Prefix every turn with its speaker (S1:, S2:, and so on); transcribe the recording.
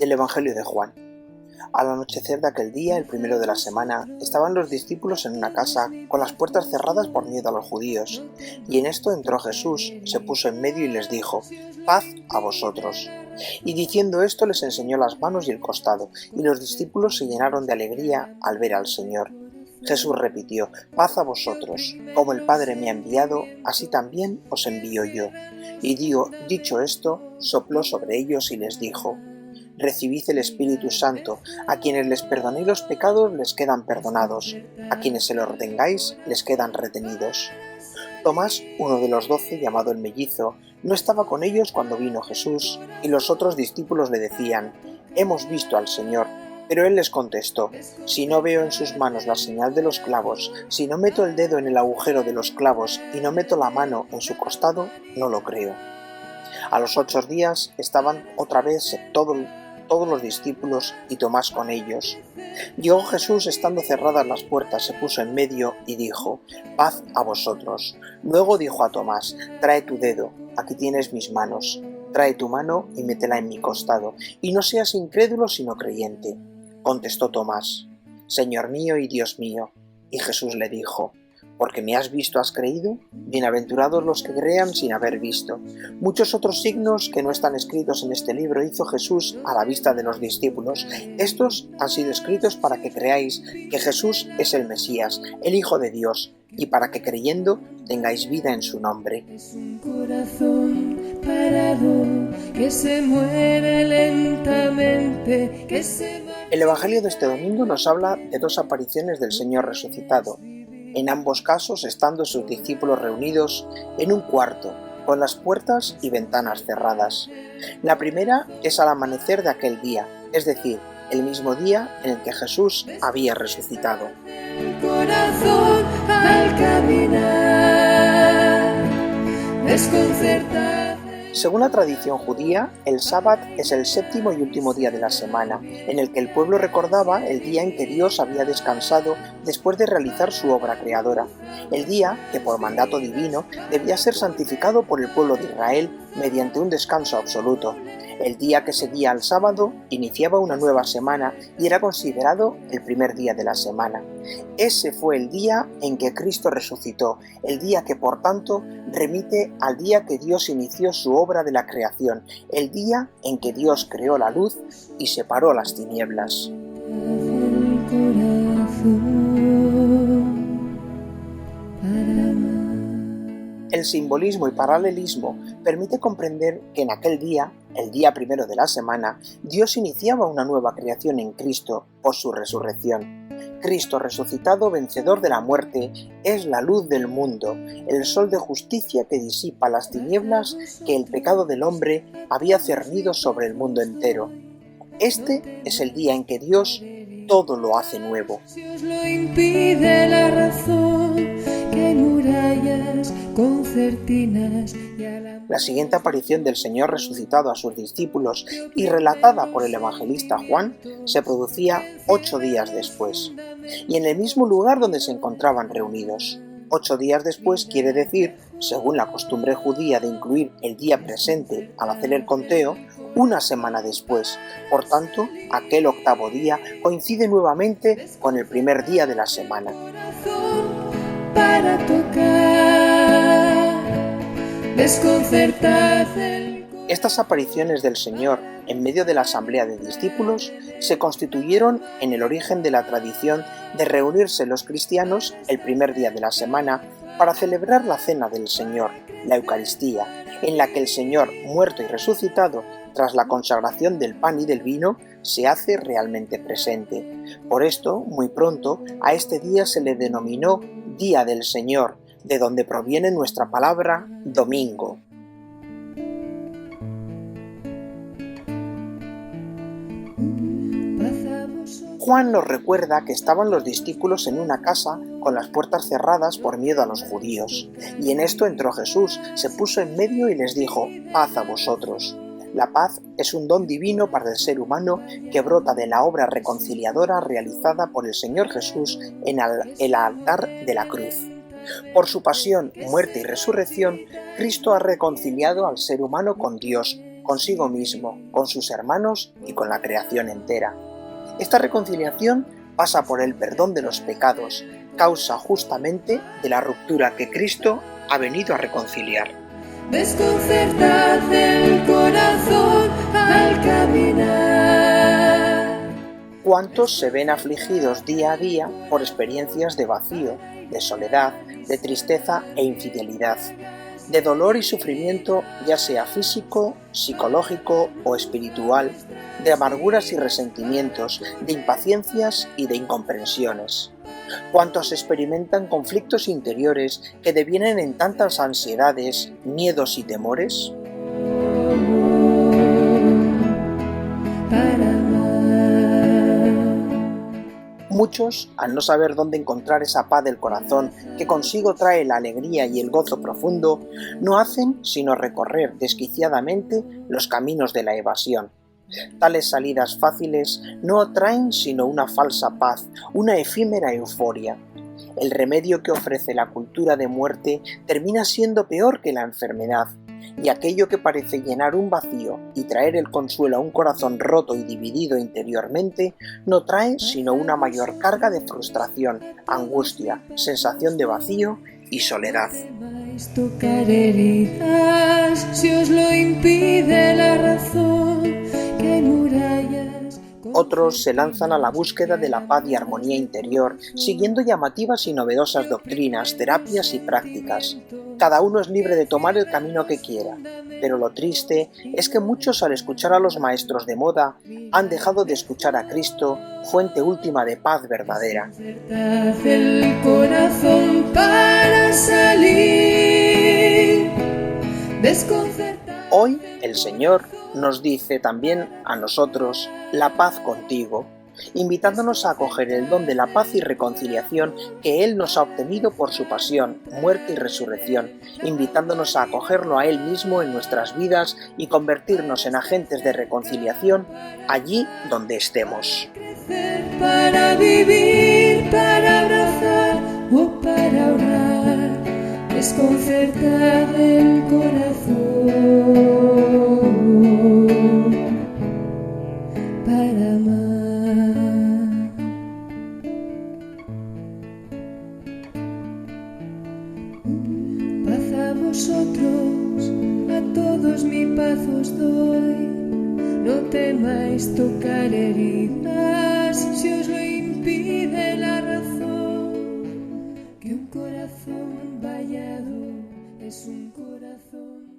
S1: Del Evangelio de Juan. Al anochecer de aquel día, el primero de la semana, estaban los discípulos en una casa con las puertas cerradas por miedo a los judíos. Y en esto entró Jesús, se puso en medio y les dijo: «Paz a vosotros». Y diciendo esto les enseñó las manos y el costado, y los discípulos se llenaron de alegría al ver al Señor. Jesús repitió: «Paz a vosotros. Como el Padre me ha enviado, así también os envío yo». Y dicho esto, sopló sobre ellos y les dijo: «Recibid el Espíritu Santo. A quienes les perdonéis los pecados les quedan perdonados, a quienes se los retengáis les quedan retenidos». Tomás, uno de los 12, llamado el mellizo, no estaba con ellos cuando vino Jesús, y los otros discípulos le decían: «Hemos visto al Señor». Pero él les contestó: «Si no veo en sus manos la señal de los clavos, si no meto el dedo en el agujero de los clavos y no meto la mano en su costado, no lo creo». A los 8 días estaban otra vez todos los discípulos y Tomás con ellos. Llegó Jesús estando cerradas las puertas, se puso en medio y dijo: «Paz a vosotros». Luego dijo a Tomás: «Trae tu dedo, aquí tienes mis manos. Trae tu mano y métela en mi costado, y no seas incrédulo sino creyente». Contestó Tomás: «Señor mío y Dios mío». Y Jesús le dijo: «¿Porque me has visto has creído? Bienaventurados los que crean sin haber visto». Muchos otros signos que no están escritos en este libro hizo Jesús a la vista de los discípulos. Estos han sido escritos para que creáis que Jesús es el Mesías, el Hijo de Dios, y para que creyendo tengáis vida en su nombre.
S2: Es un corazón parado que se mueve lentamente, que se va...
S1: El Evangelio de este domingo nos habla de 2 apariciones del Señor resucitado, en ambos casos estando sus discípulos reunidos en un cuarto, con las puertas y ventanas cerradas. La primera es al amanecer de aquel día, es decir, el mismo día en el que Jesús había resucitado.
S2: El corazón al caminar, desconcertado.
S1: Según la tradición judía, el sábado es el 7º y último día de la semana, en el que el pueblo recordaba el día en que Dios había descansado después de realizar su obra creadora, el día que por mandato divino debía ser santificado por el pueblo de Israel mediante un descanso absoluto. El día que seguía al sábado iniciaba una nueva semana y era considerado el primer día de la semana. Ese fue el día en que Cristo resucitó, el día que por tanto remite al día que Dios inició su obra de la creación, el día en que Dios creó la luz y separó las tinieblas. El simbolismo y paralelismo permite comprender que en aquel día, el día primero de la semana, Dios iniciaba una nueva creación en Cristo por su resurrección. Cristo resucitado, vencedor de la muerte, es la luz del mundo, el sol de justicia que disipa las tinieblas que el pecado del hombre había cernido sobre el mundo entero. Este es el día en que Dios todo lo hace nuevo.
S2: Si os lo impide la razón, que hay murallas concertinas y a la...
S1: La siguiente aparición del Señor resucitado a sus discípulos y relatada por el evangelista Juan se producía 8 días después, y en el mismo lugar donde se encontraban reunidos. 8 días después quiere decir, según la costumbre judía de incluir el día presente al hacer el conteo, una semana después. Por tanto, aquel 8º día coincide nuevamente con el primer día de la semana.
S2: Para tocar, desconcertar el...
S1: Estas apariciones del Señor en medio de la asamblea de discípulos se constituyeron en el origen de la tradición de reunirse los cristianos el primer día de la semana para celebrar la cena del Señor, la Eucaristía, en la que el Señor, muerto y resucitado, tras la consagración del pan y del vino, se hace realmente presente. Por esto, muy pronto, a este día se le denominó Día del Señor, de donde proviene nuestra palabra domingo. Juan nos recuerda que estaban los discípulos en una casa con las puertas cerradas por miedo a los judíos, y en esto entró Jesús, se puso en medio y les dijo: «Paz a vosotros». La paz es un don divino para el ser humano que brota de la obra reconciliadora realizada por el Señor Jesús en el altar de la cruz. Por su pasión, muerte y resurrección, Cristo ha reconciliado al ser humano con Dios, consigo mismo, con sus hermanos y con la creación entera. Esta reconciliación pasa por el perdón de los pecados, causa justamente de la ruptura que Cristo ha venido a reconciliar.
S2: Desconcertad el corazón al caminar.
S1: ¿Cuántos se ven afligidos día a día por experiencias de vacío, de soledad, de tristeza e infidelidad, de dolor y sufrimiento, ya sea físico, psicológico o espiritual, de amarguras y resentimientos, de impaciencias y de incomprensiones? ¿Cuántos experimentan conflictos interiores que devienen en tantas ansiedades, miedos y temores? Muchos, al no saber dónde encontrar esa paz del corazón que consigo trae la alegría y el gozo profundo, no hacen sino recorrer desquiciadamente los caminos de la evasión. Tales salidas fáciles no traen sino una falsa paz, una efímera euforia. El remedio que ofrece la cultura de muerte termina siendo peor que la enfermedad, y aquello que parece llenar un vacío y traer el consuelo a un corazón roto y dividido interiormente, no trae sino una mayor carga de frustración, angustia, sensación de vacío y soledad.
S2: Tocar heridas, si os lo impide la razón, que hay murallas.
S1: Otros se lanzan a la búsqueda de la paz y armonía interior, siguiendo llamativas y novedosas doctrinas, terapias y prácticas. Cada uno es libre de tomar el camino que quiera, pero lo triste es que muchos, al escuchar a los maestros de moda, han dejado de escuchar a Cristo, fuente última de paz verdadera.
S2: El corazón para salir,
S1: Hoy el Señor nos dice también a nosotros la paz contigo, invitándonos a acoger el don de la paz y reconciliación que Él nos ha obtenido por su pasión, muerte y resurrección, invitándonos a acogerlo a Él mismo en nuestras vidas y convertirnos en agentes de reconciliación allí donde estemos.
S2: Para vivir, para abrazar o para orar, desconcertar el corazón para amar. Paz a vosotros, a todos mi paz os doy. No temáis tocar heridas, si os lo impide la razón, que un corazón vallado es un corazón